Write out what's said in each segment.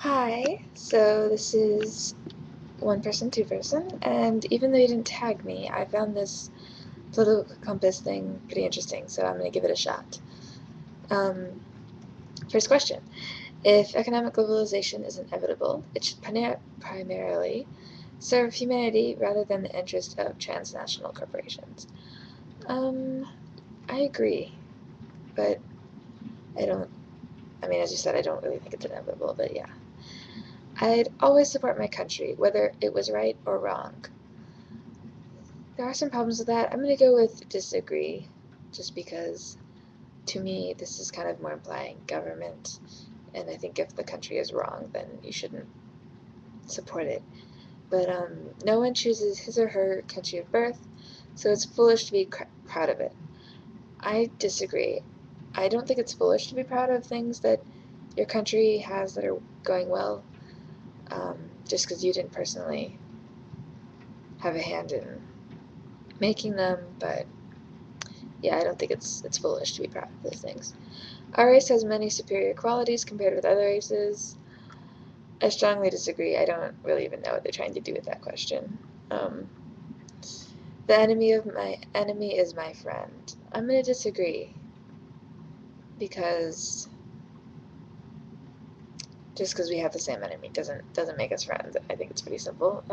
Hi, so this is One Person, Two Person, and even though you didn't tag me, I found this political compass thing pretty interesting, so I'm going to give it a shot. Um, First question. If economic globalization is inevitable, it should primarily serve humanity rather than the interest of transnational corporations. Um, I agree, but I don't, as you said, I don't really think it's inevitable, but yeah. I'd always support my country, whether it was right or wrong. There are some problems with that. I'm going to go with disagree, just because to me this is kind of more implying government, and I think if the country is wrong, then you shouldn't support it. But no one chooses his or her country of birth, so it's foolish to be proud of it. I disagree. I don't think it's foolish to be proud of things that your country has that are going well, just because you didn't personally have a hand in making them, but yeah, I don't think it's foolish to be proud of those things. Our race has many superior qualities compared with other races. I strongly disagree. I don't really even know what they're trying to do with that question. Um, the enemy of my enemy is my friend. I'm going to disagree because just because we have the same enemy doesn't make us friends. I think it's pretty simple.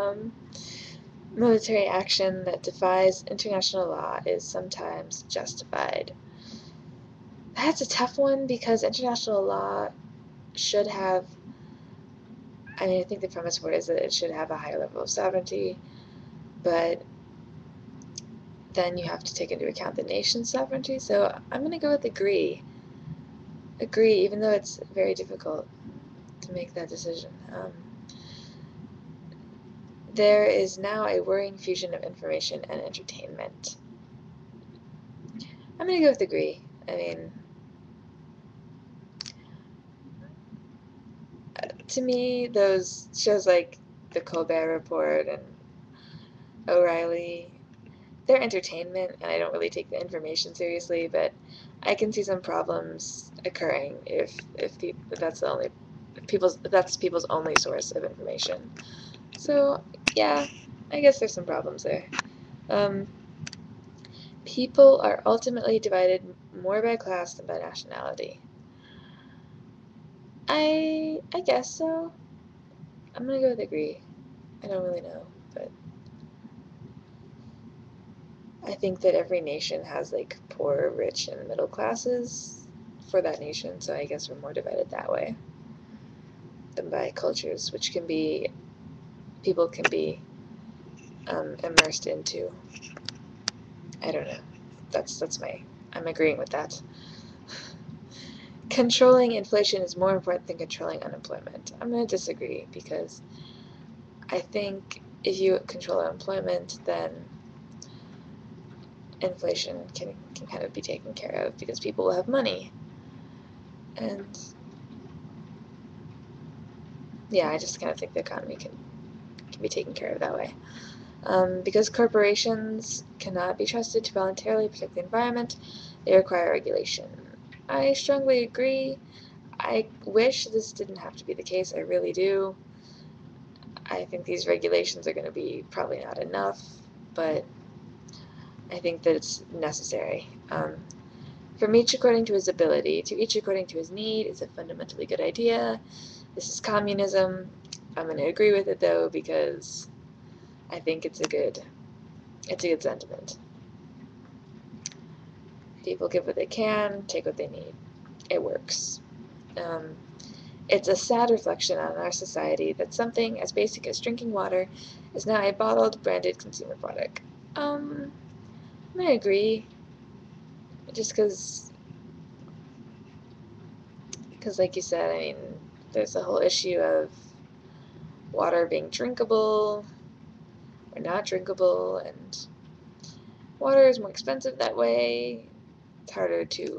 Military action that defies international law is sometimes justified. That's a tough one because international law should have, I think the premise for it is that it should have a higher level of sovereignty, but then you have to take into account the nation's sovereignty. So I'm going to go with agree. Agree, even though it's very difficult to make that decision. There is now a worrying fusion of information and entertainment. I'm going to go with agree. To me, those shows like The Colbert Report and O'Reilly, they're entertainment, and I don't really take the information seriously, but I can see some problems occurring if that's the only if that's people's only source of information. So yeah, I guess there's some problems there. Um, People are ultimately divided more by class than by nationality. I guess so. I'm gonna go with agree. I don't really know, but I think that every nation has like poor, rich, and middle classes for that nation, so I guess we're more divided that way than by cultures, which can be people can be immersed into. I don't know. That's my. I'm agreeing with that. Controlling inflation is more important than controlling unemployment. I'm going to disagree because I think if you control unemployment, then inflation can kind of be taken care of because people will have money. And yeah, I just kind of think the economy can be taken care of that way. Because corporations cannot be trusted to voluntarily protect the environment, they require regulation. I strongly agree. I wish this didn't have to be the case. I really do. I think these regulations are going to be probably not enough, but I think that it's necessary. From each according to his ability, to each according to his need is a fundamentally good idea. This is communism. I'm going to agree with it though because I think it's a good sentiment. People give what they can, take what they need. It works. Um, it's a sad reflection on our society that something as basic as drinking water is now a bottled, branded consumer product. I'm gonna agree, just because like you said, there's a whole issue of water being drinkable or not drinkable, and water is more expensive that way. It's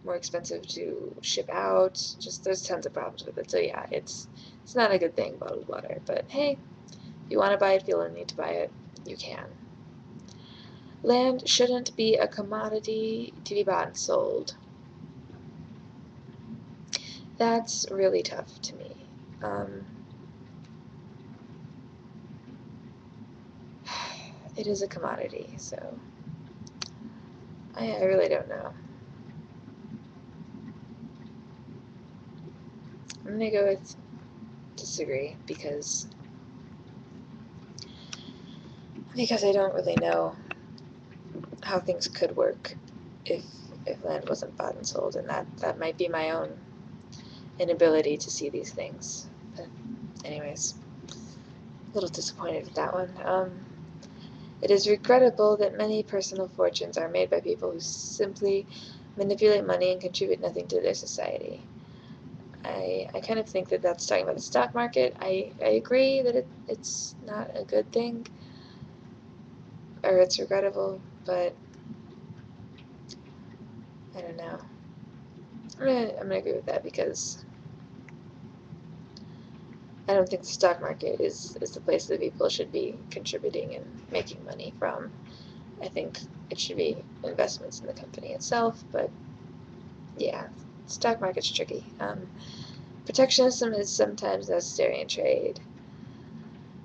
more expensive to ship out. Just there's tons of problems with it. So yeah, it's not a good thing, bottled water. But hey, if you want to buy it, feel the need to buy it, you can. Land shouldn't be a commodity to be bought and sold. That's really tough to me. Um, it is a commodity, so I really don't know. I'm gonna go with disagree because I don't really know how things could work if land wasn't bought and sold, and that might be my own inability to see these things. But anyways, a little disappointed with that one. It is regrettable that many personal fortunes are made by people who simply manipulate money and contribute nothing to their society. I kind of think that that's talking about the stock market. I agree that it's not a good thing, or it's regrettable, but I don't know. I'm gonna agree with that because I don't think the stock market is the place that people should be contributing and making money from. I think it should be investments in the company itself, but yeah, stock market's tricky. Protectionism is sometimes necessary in trade.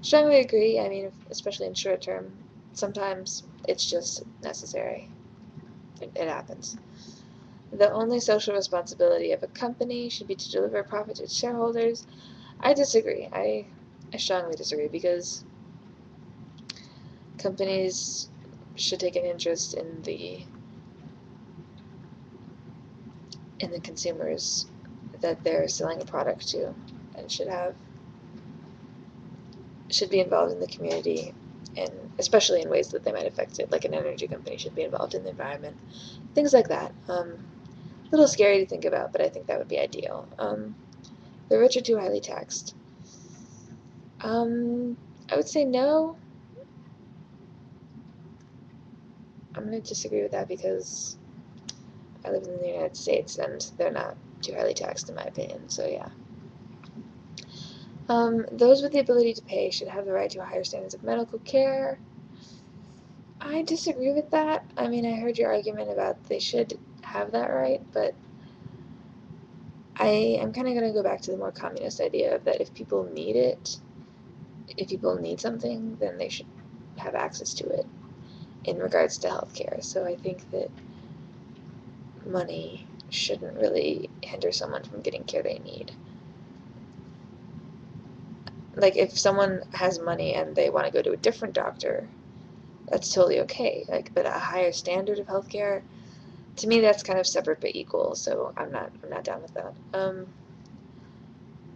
Strongly agree. I mean, especially in short term, sometimes it's just necessary. It happens. The only social responsibility of a company should be to deliver profit to its shareholders. I disagree. I strongly disagree because companies should take an interest in the consumers that they're selling a product to, and should be involved in the community, and especially in ways that they might affect it. Like an energy company should be involved in the environment, things like that. A little scary to think about, but I think that would be ideal. The rich are too highly taxed. I would say no. I'm going to disagree with that because I live in the United States and they're not too highly taxed in my opinion, so yeah. Those with the ability to pay should have the right to higher standards of medical care. I disagree with that. I mean, I heard your argument about they should have that right, but I am kind of going to go back to the more communist idea of that if people need it, if people need something, then they should have access to it in regards to healthcare. So I think that money shouldn't really hinder someone from getting care they need. Like, if someone has money and they want to go to a different doctor, that's totally okay. Like, but a higher standard of healthcare, to me, that's kind of separate but equal. So I'm not down with that.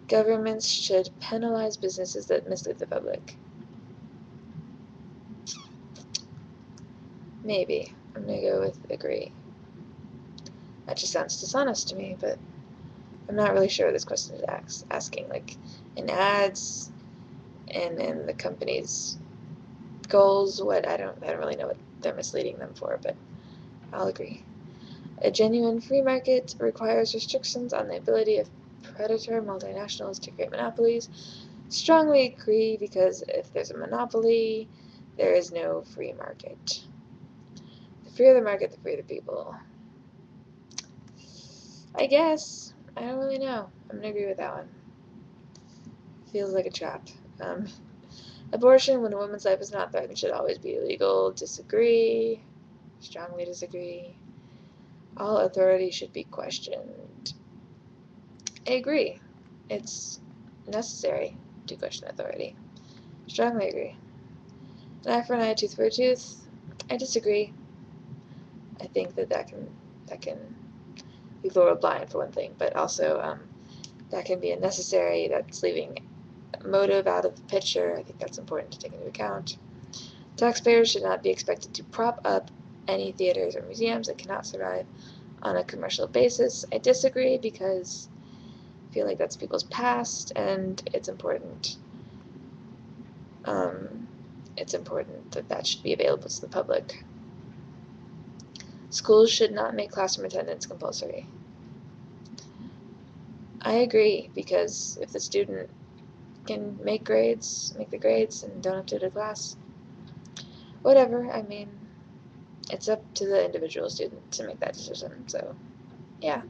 Governments should penalize businesses that mislead the public. Maybe. I'm gonna go with agree. That just sounds dishonest to me, but I'm not really sure what this question is asking. Like, in ads and in the company's goals, what I don't really know what they're misleading them for, but I'll agree. A genuine free market requires restrictions on the ability of predator multinationals to create monopolies. Strongly agree because if there's a monopoly, there is no free market. The freer the market, the freer the people. I guess. I don't really know. I'm gonna agree with that one. Feels like a trap. Um, Abortion, when a woman's life is not threatened, should always be illegal. Disagree. Strongly disagree. All authority should be questioned. I agree. It's necessary to question authority. Strongly agree. An eye for an eye, tooth for a tooth. I disagree. I think that can leave the world blind for one thing, but also that can be unnecessary. That's leaving motive out of the picture. I think that's important to take into account. Taxpayers should not be expected to prop up any theaters or museums that cannot survive on a commercial basis. I disagree because I feel like that's people's past, and it's important. It's important that that should be available to the public. Schools should not make classroom attendance compulsory. I agree, because if the student can make the grades, and don't have to go to class, whatever. I mean, it's up to the individual student to make that decision. So, yeah.